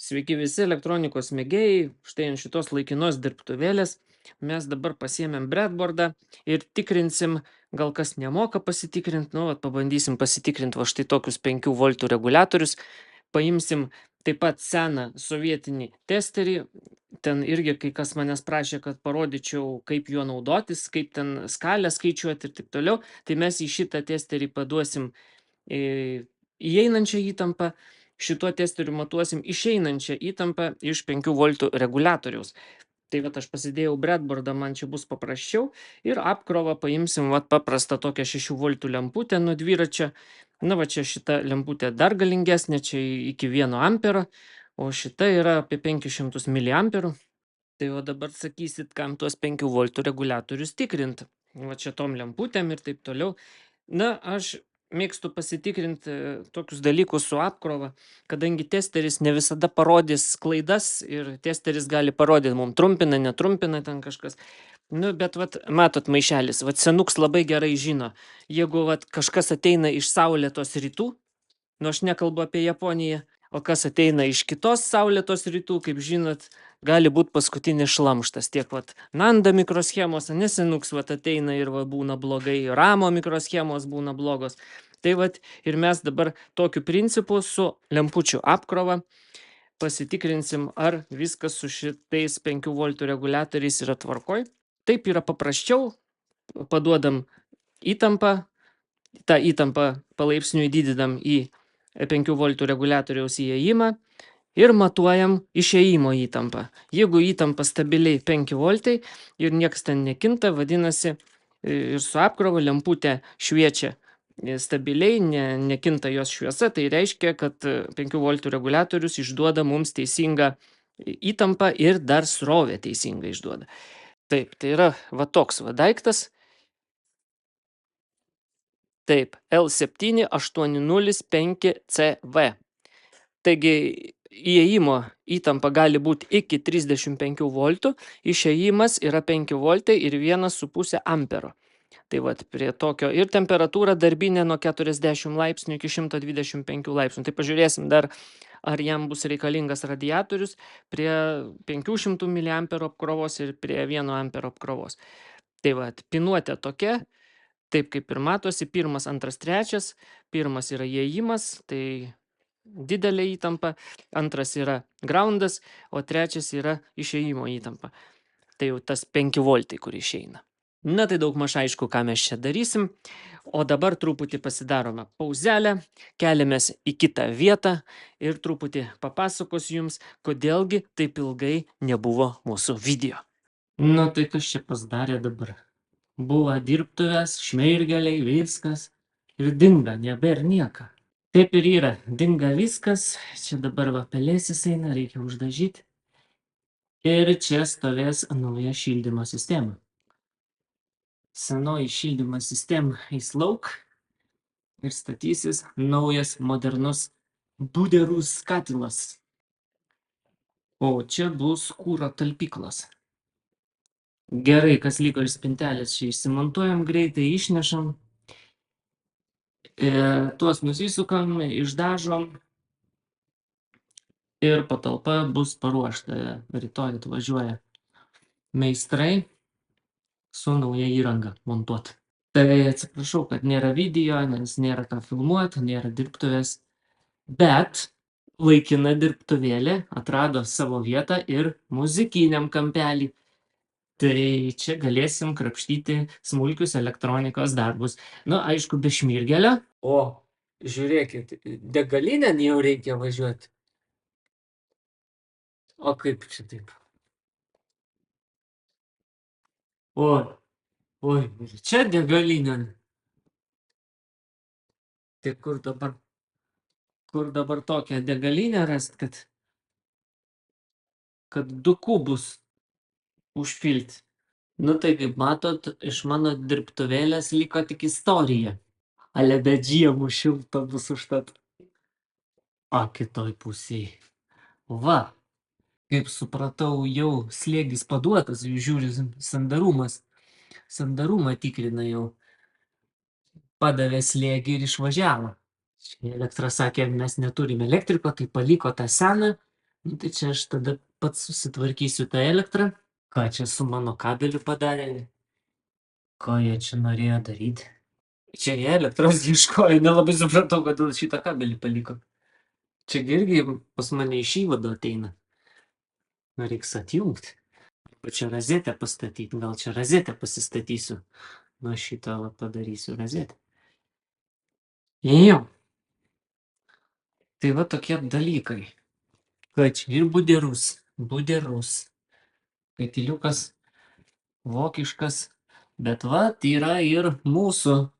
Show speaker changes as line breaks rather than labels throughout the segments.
Sveiki visi elektronikos mėgėjai, štai ant šitos laikinos dirbtuvėlės mes dabar pasiėmėm breadboardą ir tikrinsim, gal kas nemoka pasitikrinti, pabandysim pasitikrinti va štai tokius 5 voltų reguliatorius, paimsim taip pat seną sovietinį testerį, ten irgi kai kas manęs prašė, kad parodyčiau, kaip juo naudotis, kaip ten skalę skaičiuoti ir taip toliau, tai mes į šitą testerį paduosim įeinančią įtampą, šituo testeriu matuosim išeinančią įtampą iš 5 voltų reguliatoriaus. Tai vat aš pasidėjau breadboardą, man čia bus paprasčiau ir apkrovą paimsim vat paprastą tokią 6 voltų lemputę nuo dviračio. Na va čia šita lemputė dar galingesnė, čia iki 1 ampero, o šita yra apie 500 miliamperų. Tai o dabar sakysit, kam tuos 5 voltų reguliatorius tikrint. Va čia tom lemputėm ir taip toliau. Na, aš mėgstu pasitikrinti tokius dalykus su apkrova, kadangi testeris ne visada parodys klaidas ir testeris gali parodyti, mums trumpina, netrumpina ten kažkas. Nu, bet vat, matot maišelis, vat senuks labai gerai žino, jeigu vat kažkas ateina iš saulėtos rytų, nu aš nekalbu apie Japoniją, o kas ateina iš kitos saulėtos rytų, kaip žinot, gali būti paskutinis šlamštas. Tiek vat Nanda mikroschemos, nesenuks vat ateina ir va būna blogai, Ramo mikroschemos būna blogos. Tai vat ir mes dabar tokiu principu su lempučių apkrova pasitikrinsim, ar viskas su šitais 5 voltų reguliatoriais yra tvarkoj. Taip yra paprasčiau, paduodam įtampą, tą įtampą palaipsniui didinam į 5 voltų reguliatoriaus įėjimą ir matuojam išėjimo įtampą. Jeigu įtampa stabiliai 5 voltai ir niekas ten nekinta, vadinasi, ir su apkrova lemputė šviečia stabiliai, nekinta jos šviesa, tai reiškia, kad 5 voltų reguliatorius išduoda mums teisingą įtampą ir dar srovę teisingą išduoda. Taip, tai yra va toks va daiktas. Taip, L7805CV. Taigi įėjimo įtampa gali būti iki 35 voltų, išėjimas yra 5 voltai ir 1,5 ampero. Tai vat prie tokio ir temperatūra darbinė nuo 40 laipsnių iki 125 laipsnių. Tai pažiūrėsim dar, ar jam bus reikalingas radiatorius prie 500 mA apkrovos ir prie 1 ampero apkrovos. Tai vat, pinuotė tokia, taip kaip ir matosi, pirmas, antras, trečias. Pirmas yra įėjimas, tai didelė įtampa, antras yra groundas, o trečias yra išėjimo įtampa. Tai jau tas 5 voltai, kur išeina. Na tai daug maž aišku, ką mes čia darysim, o dabar truputį pasidarome pauzelę, keliamės į kitą vietą ir truputį papasakosiu jums, kodėlgi taip ilgai nebuvo mūsų video. Na tai kas čia pasidarė dabar? Buvo dirbtuvės, šmeirgeliai, viskas ir dinga, nebėra nieko. Taip ir yra, dinga viskas, čia dabar va pelėsis eina, reikia uždažyti. Ir čia stovės nauja šildymo sistema. Senoji šildymo sistema eis lauk ir statysis naujas modernus buderus katilas. O čia bus kuro talpyklos. Gerai, kas liko iš spintelės, čia išsimontuojam greitai, išnešam. Tuos nusisukam, išdažom ir patalpa bus paruošta. Rytoj atvažiuoja meistrai su nauja įranga montuoti. Tai atsiprašau, kad nėra video, nes nėra ką filmuoti, nėra dirbtuvės, bet laikina dirbtuvėlė atrado savo vietą ir muzikiniam kampelį. Tai čia galėsim krapštyti smulkius elektronikos darbus. Nu, aišku, be šmirgelio. O, žiūrėkit, degalinę jau reikia važiuoti. O kaip čia taip? Oi, čia degalinė. Tai kur dabar tokią degalinę rast, kad 2 kubus užpilti? Nu tai kaip matot, iš mano dirbtuvėlės liko tik istorija. Ale be džiemų šilta bus užtat. O kitoj pusėje. Va, kaip supratau, jau slėgis paduotas, jau žiūri sandarumas. Sandarumą tikrina jau. Padavė slėgį ir išvažiavo. Elektra sakė, mes neturime elektriko, tai paliko tą seną Nu, tai čia aš tada pats susitvarkysiu tą elektrą. Ką čia su mano kabeliu padarė? Ko jie čia norėjo daryti? Čia jie elektros ieškojo, nelabai supratau, kodėl šitą kabelį paliko. Čia irgi pas mane iš įvado ateina. Reiks atjungti. O čia rozetę pastatyti. Gal čia rozetę pasistatysiu. Nuo šito va padarysiu rozetę. Jo. Tai va tokie dalykai. Kad čia ir buderus. Katiliukas vokiškas. Bet va, yra ir mūsų.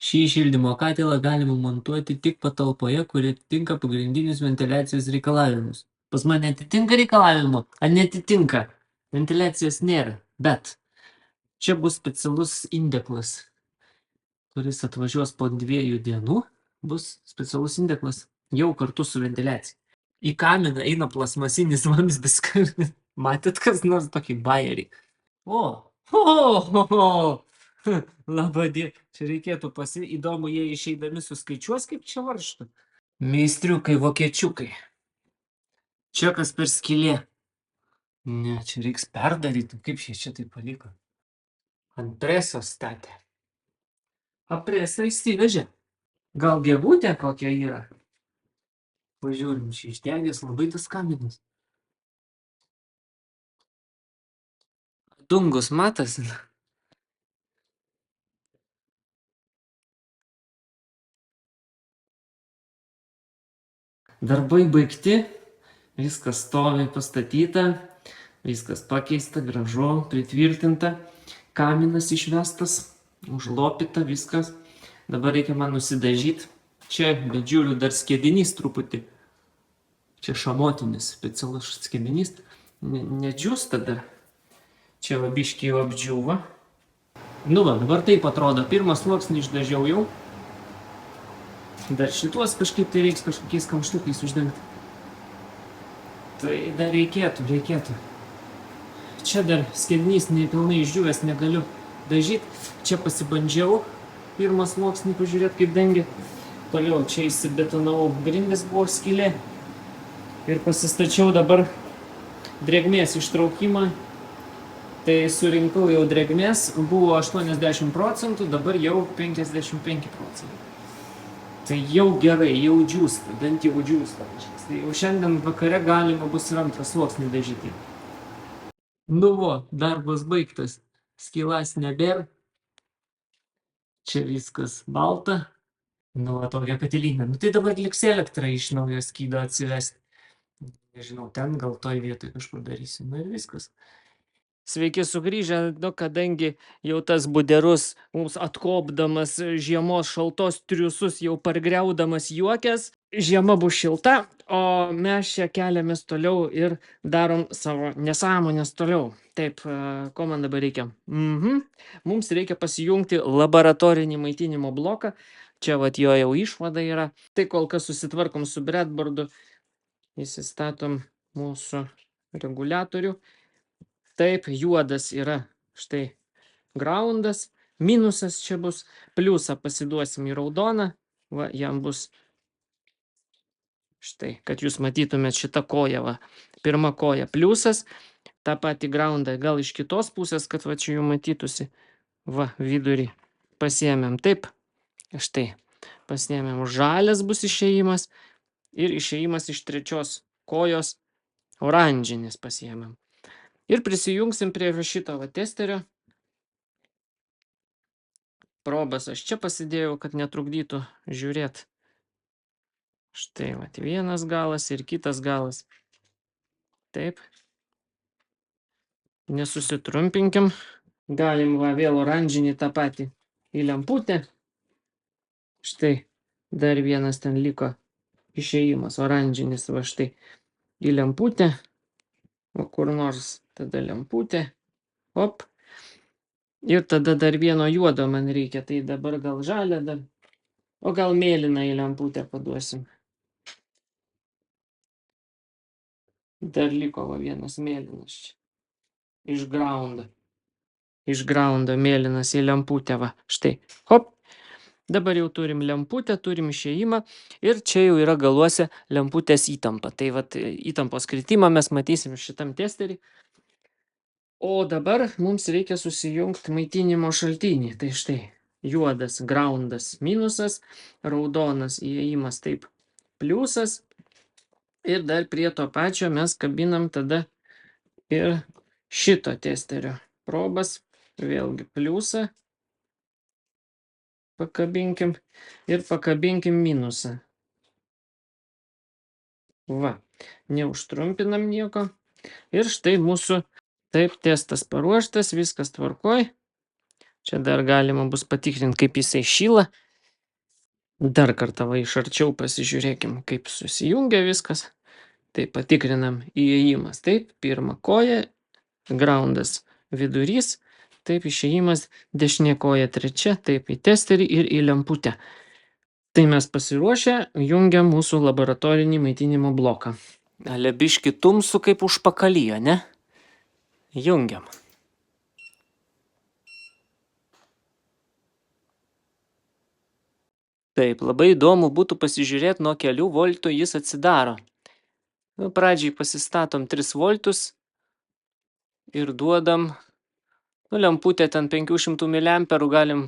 Šį šildymo katilą galima montuoti tik patalpoje, kuri atitinka pagrindinius ventiliacijos reikalavimus. Pas mane atitinka reikalavimų, ar netitinka? Ventiliacijos nėra, bet čia bus specialus indeklas, kuris atvažiuos po 2 dienų. Bus specialus indeklas jau kartu su ventiliacija. Į kaminą eina plasmasinis vamzdis. Matėt kas nors tokį bajerį? Labą dieną. Čia reikėtų įdomu, jie išeidami suskaičiuos, kaip čia varšta. Meistriukai, vokiečiukai. Čia kas per skylė. Ne, čia reiks perdaryti. Kaip čia tai paliko? Ant preso statė. A presą įsivežė. Gal gegutė kokia yra? Pažiūrim, čia išdegęs labai tas kaminas. Dungus matosi. Darbai baigti, viskas stovi pastatyta, viskas pakeista, gražu, pritvirtinta, kaminas išvestas, užlopyta, viskas. Dabar reikia man nusidažyti. Čia, bet žiūriu, dar skiedinys truputį. Čia šamotinis specialus skiedinys. Nedžiūsta dar. Čia va biškį jau apdžiūva. Nu va, dabar taip atrodo. Pirmą sluoksnį išdažiau jau. Dar šituos kažkaip tai reiks kažkokiais kamštukais uždengti. Tai dar reikėtų. Čia dar skiedinys nepilnai išdžiūvęs, negaliu dažyti. Čia pasibandžiau pirmą sluoksnį pažiūrėti, kaip dengia. Toliau čia įsibetonavau, grindis buvo skylė. Ir pasistačiau dabar drėgmės ištraukimą. Tai surinkau jau drėgmės, buvo 80%, dabar jau 55%. Tai jau gerai, jau džiūsta, bent jau džiūsta. Tai jau šiandien vakare galima bus ir antrą sluoksnį dažyti. Nu vo, darbas baigtas. Skylas nebėra. Čia viskas balta. Nu, va tokia katilinė. Nu tai dabar liks elektrą iš naujo skydo atsivesti. Nežinau, ten gal toj vietoj kažkur darysiu. Nu ir viskas. Sveiki sugrįžę, nu, kadangi jau tas buderus mums atkopdamas žiemos šaltos triusus jau pargriaudamas juokės, žiema bus šilta, o mes čia keliamės toliau ir darom savo nesąmonės toliau. Taip, ko man dabar reikia? Mums reikia pasijungti laboratorinį maitinimo bloką. Čia vat jo jau išvada yra. Tai kol kas susitvarkom su breadboardu, įsistatom mūsų reguliatorių. Taip, juodas yra štai groundas, minusas čia bus, pliusą pasiduosim į raudoną, va, jam bus štai, kad jūs matytumėt šitą koją, va, pirma koja pliusas, tą patį groundą gal iš kitos pusės, kad va čia jų matytųsi, va, vidurį pasiėmėm, taip, štai, pasiėmėm, žalias bus išėjimas ir išėjimas iš trečios kojos oranžinis pasiėmėm. Ir prisijungsim prie šito va testerio. Probas aš čia pasidėjau, kad netrukdytų žiūrėti. Štai va, vienas galas ir kitas galas. Taip. Nesusitrumpinkim. Galim va vėl oranžinį tą patį į lemputę. Štai, dar vienas ten liko išėjimas, oranžinis va štai į lemputę. O kur nors tada lemputė. Op. Ir tada dar vieno juodo man reikia, tai dabar gal žalią dar, o gal mėlyną į lemputę paduosim. Dar liko va vienas mėlynas čia. Iš graundo mėlynas į lemputę va, štai, hop. Dabar jau turim lemputę, turim išėjimą ir čia jau yra galuose lemputės įtampa. Tai vat įtampos kritimą mes matysim šitam testerį. O dabar mums reikia susijungti maitinimo šaltinį. Tai štai juodas groundas minusas, raudonas įėjimas taip pliusas. Ir dar prie to pačio mes kabinam tada ir šito testerio probas. Vėlgi pliusą pakabinkim ir pakabinkim minusą. Va, neužtrumpinam nieko. Ir štai mūsų taip testas paruoštas, viskas tvarkoj. Čia dar galima bus patikrinti, kaip jisai šyla. Dar kartą va iš arčiau pasižiūrėkim, kaip susijungia viskas. Tai patikrinam įėjimas. Taip, pirma koja, groundas vidurys, taip išėjimas dešinė koja trečia, taip į testerį ir į lemputę. Tai mes pasiruošę, jungiam mūsų laboratorinį maitinimo bloką. Lebiški tumsų kaip užpakalyje, ne? Jungiam. Taip, labai įdomu būtų pasižiūrėti, nuo kelių voltų jis atsidaro. Pradžiai pasistatom 3 voltus ir duodam, lemputė ten 500 mA, galim,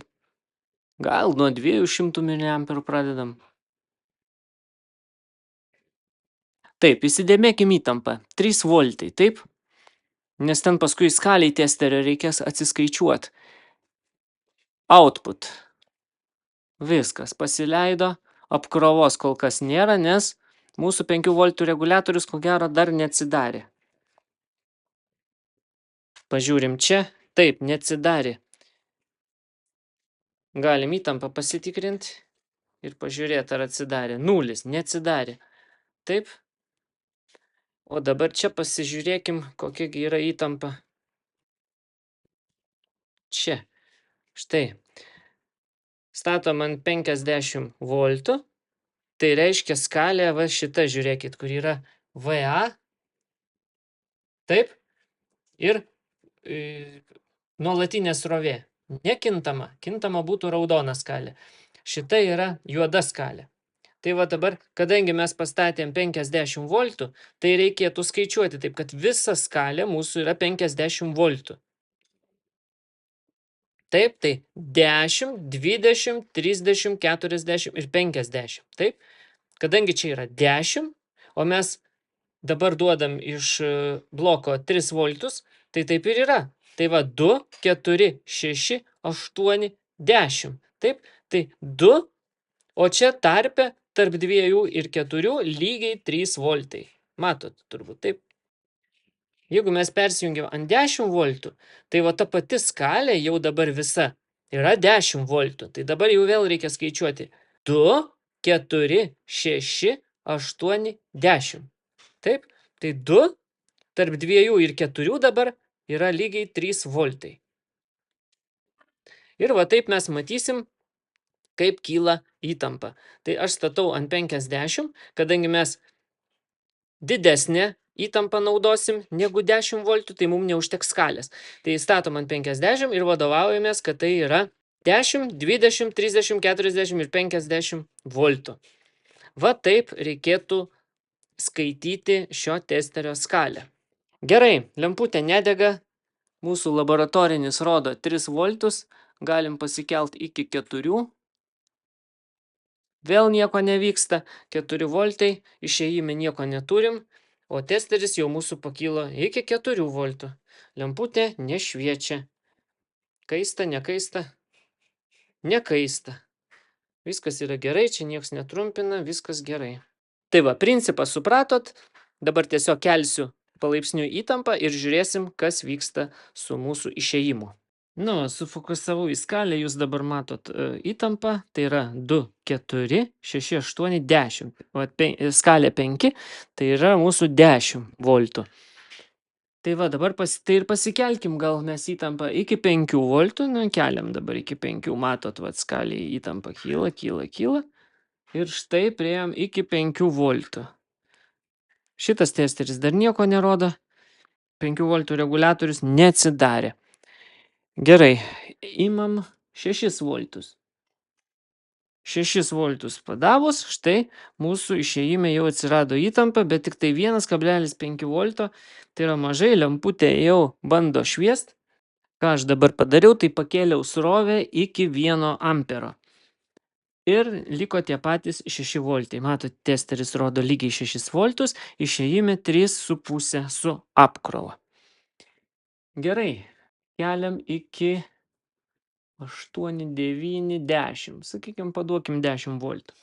gal nuo 200 mA pradedam. Taip, įsidėmėkim įtampą, 3 voltai, taip? Nes ten paskui skaliai testerio reikės atsiskaičiuoti. Output. Viskas, pasileido, apkrovos kol kas nėra, nes mūsų 5 voltų reguliatorius ko gero dar neatsidarė. Pažiūrim čia, taip, neatsidarė. Galim įtampą pasitikrinti ir pažiūrėti, ar atsidarė. 0, neatsidarė. Taip. O dabar čia pasižiūrėkim, kokia yra įtampa. Čia. Štai. Statom ant 50 voltų. Tai reiškia skalė, va šita, žiūrėkit, kur yra VA. Taip. Ir nuolatinė srovė. Nekintama. Kintama būtų raudona skalė. Šita yra juoda skalė. Tai va dabar, kadangi mes pastatėm 50 voltų, tai reikėtų skaičiuoti taip, kad visa skalė mūsų yra 50 voltų. Taip, tai 10, 20, 30, 40 ir 50. Taip, kadangi čia yra 10, o mes dabar duodam iš bloko 3 voltus, tai taip ir yra. Tai va 2, 4, 6, 8, 10. Taip, tai 2, o čia tarpe tarp 2 ir 4 lygiai 3 voltai. Matot, turbūt taip. Jeigu mes persijungiam ant 10 voltų, tai va ta pati skalė jau dabar visa yra 10 voltų. Tai dabar jau vėl reikia skaičiuoti 2, 4, 6, 8, 10. Taip, tai 2 tarp 2 ir 4 dabar yra lygiai 3 voltai. Ir va taip mes matysim, kaip kyla įtampa. Tai aš statau ant 50, kadangi mes didesnė įtampą naudosim negu 10 voltų, tai mums neužteks skalės. Tai statom ant 50 ir vadovaujamės, kad tai yra 10, 20, 30, 40 ir 50 voltų. Va taip reikėtų skaityti šio testerio skalę. Gerai, lemputė nedega, mūsų laboratorinis rodo 3 voltus, galim pasikelt iki 4. Vėl nieko nevyksta, 4 voltai, išėjime nieko neturim, o testeris jau mūsų pakilo iki 4 voltų. Lemputė nešviečia. Kaista, nekaista? Nekaista. Viskas yra gerai, čia nieks netrumpina, viskas gerai. Tai va, principą supratot, dabar tiesiog kelsiu palaipsniui įtampą ir žiūrėsim, kas vyksta su mūsų išėjimu. Nu, sufokusavau į skalę, jūs dabar matot įtampą, tai yra 2, 4, 6, 8, 10. O skalė 5, tai yra mūsų 10 voltų. Tai va, dabar tai ir pasikelkim, gal mes įtampą iki 5 voltų, keliam dabar iki 5, matot, va, skalė įtampa kyla, kyla, kyla. Ir štai priejom iki 5 voltų. Šitas testeris dar nieko nerodo, 5 voltų reguliatorius neatsidarė. Gerai, imam 6 voltus. 6 voltus padavus, štai mūsų išėjime jau atsirado įtampa, bet tik tai 1,5 volto, tai yra mažai, lemputė jau bando šviest. Ką aš dabar padariau, tai pakėliau srovę iki 1 ampero. Ir liko tie patys 6 voltai. Matot, testeris rodo lygiai 6 voltus, išėjime 3,5 su apkrova. Gerai, keliam iki 8, 9, 10. Sakykime, paduokim 10 voltų.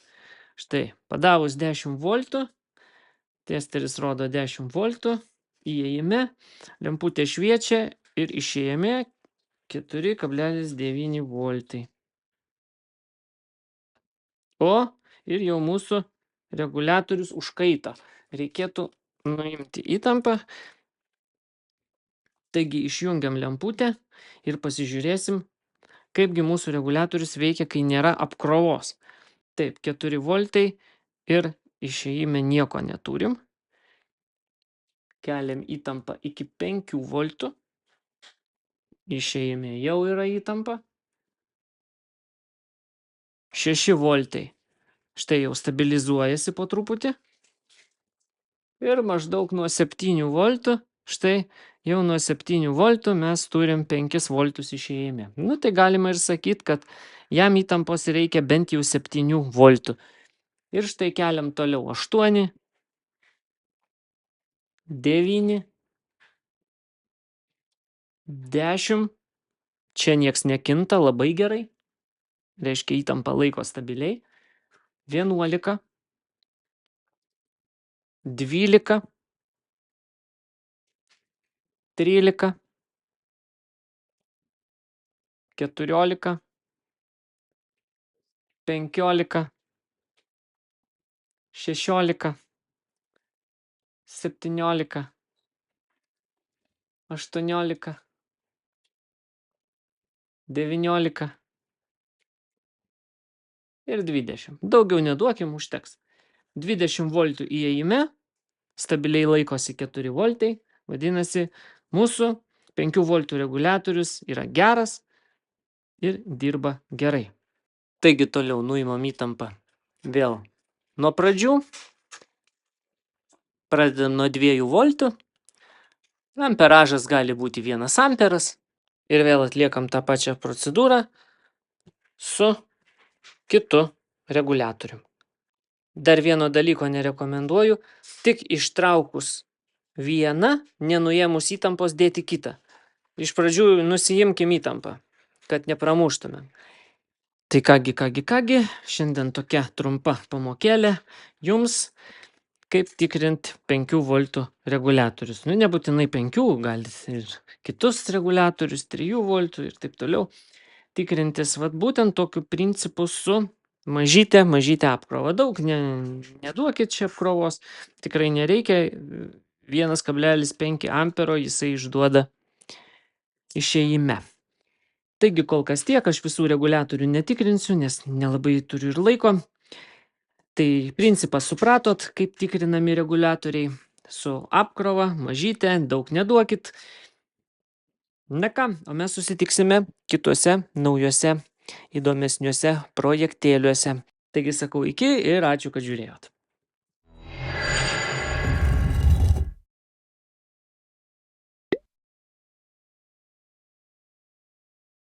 Štai, padavus 10 voltų, testeris rodo 10 voltų, įėjime, lemputė šviečia ir išėjime 4,9 voltai. O ir jau mūsų reguliatorius užkaito. Reikėtų nuimti įtampą. Taigi išjungiam lemputę ir pasižiūrėsim, kaipgi mūsų reguliatorius veikia, kai nėra apkrovos. Taip, 4 voltai ir išėjime nieko neturim. Keliam įtampą iki 5 voltų. Išėjime jau yra įtampa. 6 voltai. Štai jau stabilizuojasi po truputį. Ir maždaug nuo 7 voltų, štai jau nuo 7 voltų mes turim 5 voltus išėjime. Nu, tai galima ir sakyti, kad jam įtampos reikia bent jau 7 voltų. Ir štai keliam toliau 8, 9, 10. Čia nieks nekinta, labai gerai. Reiškia, įtampa laiko stabiliai. 11, 12, 13, 14, 15, 16, 17, 18, 19 ir 20. Daugiau neduokim, užteks. 20 voltų įėjime, stabiliai laikosi 4 voltai, vadinasi, mūsų 5 voltų reguliatorius yra geras ir dirba gerai. Taigi toliau nuimam įtampą vėl nuo pradžių. Pradedam nuo 2 voltų. Amperažas gali būti 1 amperas. Ir vėl atliekam tą pačią procedūrą su kitu reguliatorium. Dar vieno dalyko nerekomenduoju, tik ištraukus vieną, nenuėmus įtampos dėti kitą. Iš pradžių nusiimkim įtampą, kad nepramuštumėm. Tai kągi, šiandien tokia trumpa pamokėlė jums, kaip tikrinti 5 voltų reguliatorius. Nu, nebūtinai 5, galite ir kitus reguliatorius, 3 voltų ir taip toliau tikrintis. Vat būtent tokiu principu su mažytė apkrova. Daug neduokit čia apkrovos, tikrai nereikia. 1,5 ampero jisai išduoda išėjime. Taigi kol kas tiek, aš visų reguliatorių netikrinsiu, nes nelabai turiu ir laiko. Tai principą supratot, kaip tikrinami reguliatoriai. Su apkrova, mažytė, daug neduokit. Na ką, o mes susitiksime kituose naujuose įdomesniuose projektėliuose. Taigi sakau iki ir ačiū, kad žiūrėjot.